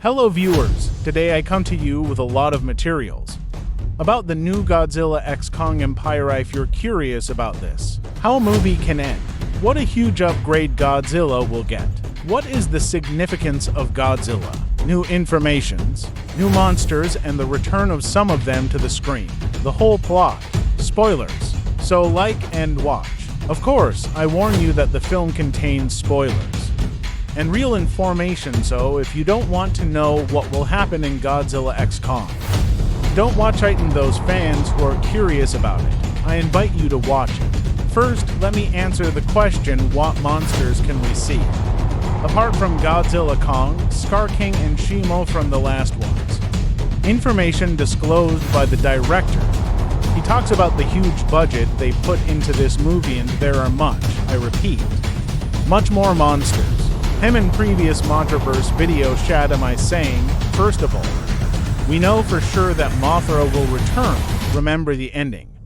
Hello viewers, today I come to you with a lot of materials about the new Godzilla X Kong Empire if you're curious about this. How a movie can end. What a huge upgrade Godzilla will get. What is the significance of Godzilla? New informations, new monsters, and the return of some of them to the screen. The whole plot. Spoilers. So like and watch. Of course, I warn you that the film contains spoilers and real information, so if you don't want to know what will happen in Godzilla X Kong, don't watch it. And those fans who are curious about it, I invite you to watch it. First, let me answer the question, what monsters can we see? Apart from Godzilla Kong, Scar King, and Shimo from the last ones. Information disclosed by the director. He talks about the huge budget they put into this movie, and there are I repeat, much more monsters. Him in previous Monsterverse video shad am I saying, first of all, we know for sure that Mothra will return. Remember the ending.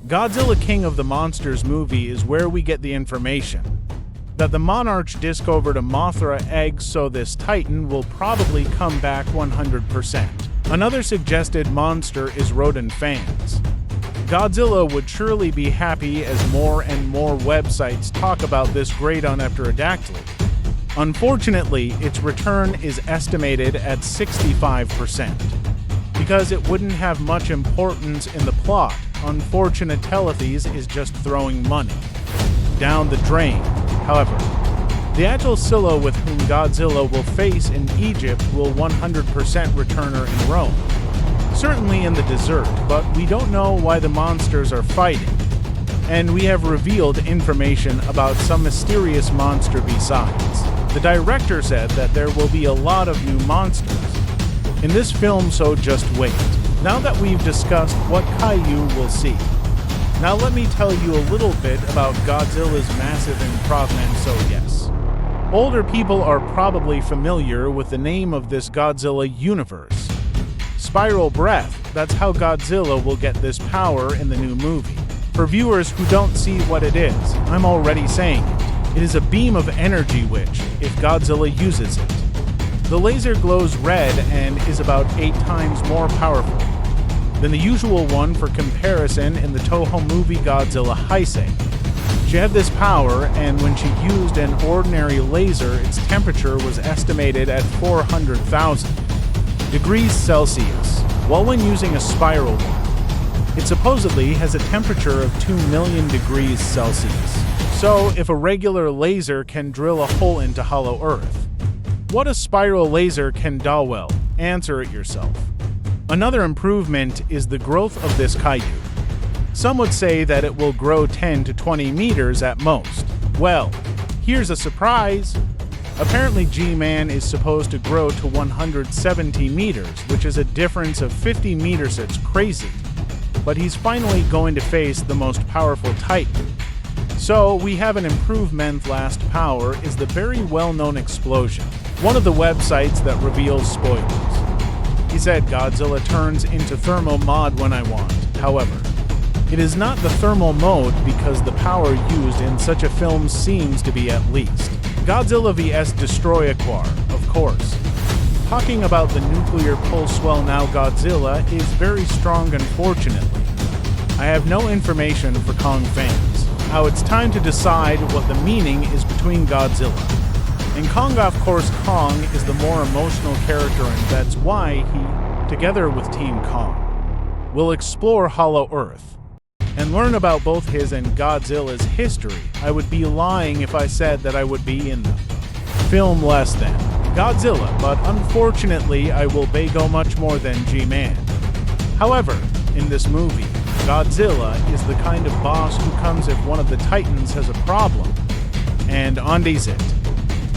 Godzilla King of the Monsters movie is where we get the information that the Monarch discovered a Mothra egg, so this Titan will probably come back 100%. Another suggested monster is rodent fans. Godzilla would surely be happy as more and more websites talk about this great pterodactyl. Unfortunately, its return is estimated at 65%. Because it wouldn't have much importance in the plot, unfortunate Telethes is just throwing money down the drain. However, the actual Scylla with whom Godzilla will face in Egypt will 100% return her in Rome. Certainly in the desert, but we don't know why the monsters are fighting. And we have revealed information about some mysterious monster besides. The director said that there will be a lot of new monsters in this film, so just wait. Now that we've discussed what Kaiju we'll see, now let me tell you a little bit about Godzilla's massive improvement. So yes, older people are probably familiar with the name of this Godzilla universe. Spiral breath, that's how Godzilla will get this power in the new movie. For viewers who don't see what it is, I'm already saying it. It is a beam of energy which, if Godzilla uses it, the laser glows red and is about 8 times more powerful than the usual one. For comparison, in the Toho movie Godzilla Heisei, she had this power, and when she used an ordinary laser, its temperature was estimated at 400,000 degrees Celsius, while when using a spiral one, it supposedly has a temperature of 2 million degrees Celsius. So, if a regular laser can drill a hole into hollow Earth, what a spiral laser can do? Well, answer it yourself. Another improvement is the growth of this kaiju. Some would say that it will grow 10 to 20 meters at most. Well, here's a surprise. Apparently G-Man is supposed to grow to 170 meters, which is a difference of 50 meters. It's crazy. But he's finally going to face the most powerful Titan. So we have an improvement. Last power is the very well-known explosion. One of the websites that reveals spoilers. He said Godzilla turns into thermal mode when I want. However, it is not the thermal mode because the power used in such a film seems to be at least Godzilla vs. Destroyer, of course. Talking about the nuclear pulse, well now Godzilla is very strong. Unfortunately, I have no information for Kong fans. Now it's time to decide what the meaning is between Godzilla and Kong. Of course, Kong is the more emotional character, and that's why he, together with Team Kong, will explore Hollow Earth and learn about both his and Godzilla's history. I would be lying if I said that I would be in the film less than Godzilla, but unfortunately I will go much more than G-Man. However, in this movie, Godzilla is the kind of boss who comes if one of the Titans has a problem and undies it,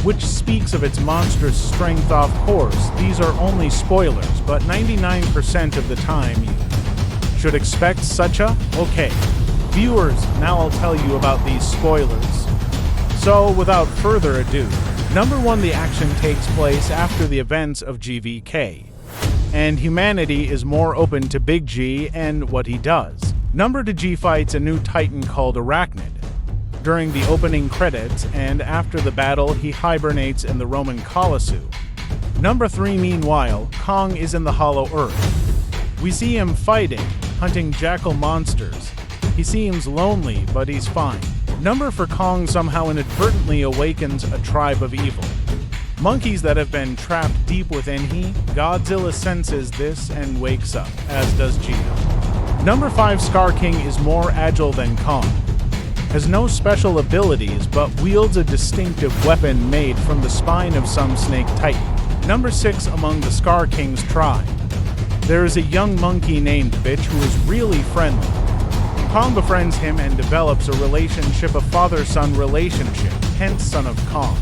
which speaks of its monstrous strength. Of course, these are only spoilers, but 99% of the time you should expect such a okay. Viewers, now I'll tell you about these spoilers. So, without further ado, number 1, the action takes place after the events of GVK, and humanity is more open to Big G and what he does. Number 2, G fights a new Titan called Arachnid during the opening credits, and after the battle he hibernates in the Roman Colosseum. Number 3, meanwhile, Kong is in the Hollow Earth. We see him fighting, hunting jackal monsters. He seems lonely, but he's fine. Number 4, Kong somehow inadvertently awakens a tribe of evil. Monkeys that have been trapped deep within he. Godzilla senses this and wakes up, as does Gia. Number 5, Scar King is more agile than Kong. Has no special abilities, but wields a distinctive weapon made from the spine of some snake titan. Number 6, among the Scar King's tribe, there is a young monkey named Bitch who is really friendly. Kong befriends him and develops a relationship, a father-son relationship, hence Son of Kong.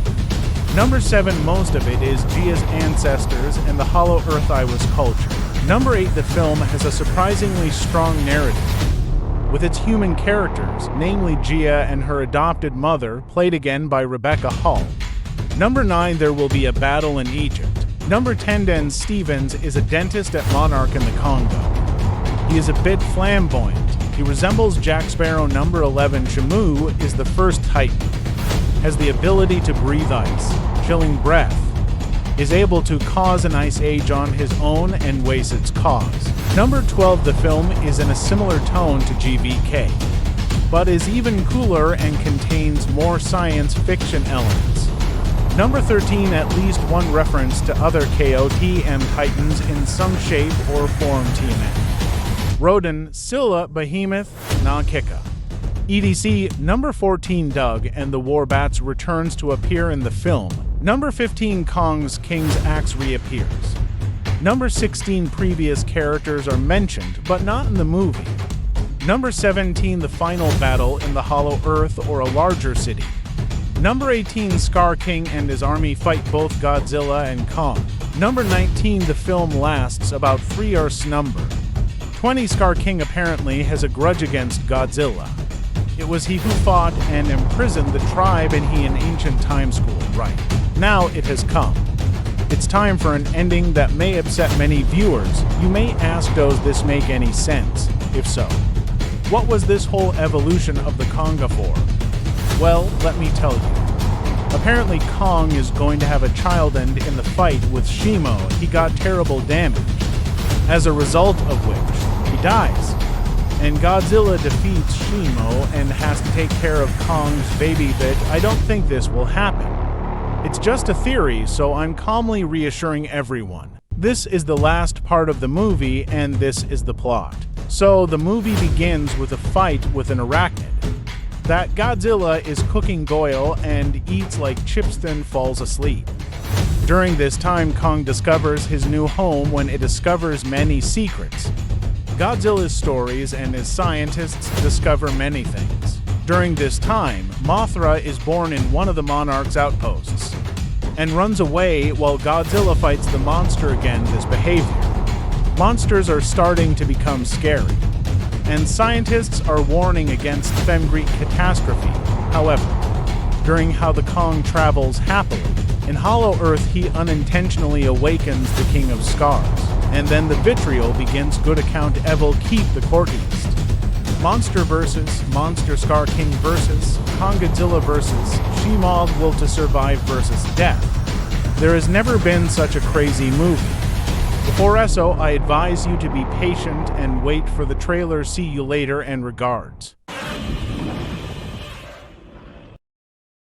Number 7, most of it is Gia's ancestors and the Hollow Earth Iwas culture. Number 8, the film has a surprisingly strong narrative, with its human characters, namely Gia and her adopted mother, played again by Rebecca Hall. Number 9, there will be a battle in Egypt. Number 10, Dan Stevens is a dentist at Monarch in the Congo. He is a bit flamboyant. He resembles Jack Sparrow. Number 11, Shamu is the first Titan. Has the ability to breathe ice, chilling breath, is able to cause an ice age on his own and wastes its cause. Number 12, the film is in a similar tone to GVK, but is even cooler and contains more science fiction elements. Number 13, at least one reference to other KOTM Titans in some shape or form. TNA. Rodan, Scylla, Behemoth, Nakika. EDC. Number 14, Doug and the Warbats returns to appear in the film. Number 15, Kong's King's Axe reappears. Number 16, previous characters are mentioned, but not in the movie. Number 17, the final battle in the Hollow Earth or a larger city. Number 18, Scar King and his army fight both Godzilla and Kong. Number 19, the film lasts about 3 hours. Number 20, Scar King apparently has a grudge against Godzilla. It was he who fought and imprisoned the tribe and he in ancient time school, right? Now it has come. It's time for an ending that may upset many viewers. You may ask, does this make any sense? If so, what was this whole evolution of the Konga for? Well, let me tell you. Apparently Kong is going to have a child and in the fight with Shimo, he got terrible damage, as a result of which he dies. And Godzilla defeats Shimo and has to take care of Kong's baby Bitch. I don't think this will happen. It's just a theory, so I'm calmly reassuring everyone. This is the last part of the movie, and this is the plot. So the movie begins with a fight with an arachnid. That Godzilla is cooking Goyle and eats like chips, then falls asleep. During this time, Kong discovers his new home when it discovers many secrets. Godzilla's stories and his scientists discover many things. During this time, Mothra is born in one of the Monarch's outposts and runs away while Godzilla fights the monster again. This behavior. Monsters are starting to become scary, and scientists are warning against Femgreek catastrophe. However, during how the Kong travels happily, in Hollow Earth he unintentionally awakens the King of Scars, and then the vitriol begins. Good account Evil keep the court east. Monster versus Monster, Scar King versus Kong, Godzilla versus Shimog, Will to Survive versus Death. There has never been such a crazy movie. Before ESO, I advise you to be patient and wait for the trailer. See you later and regards.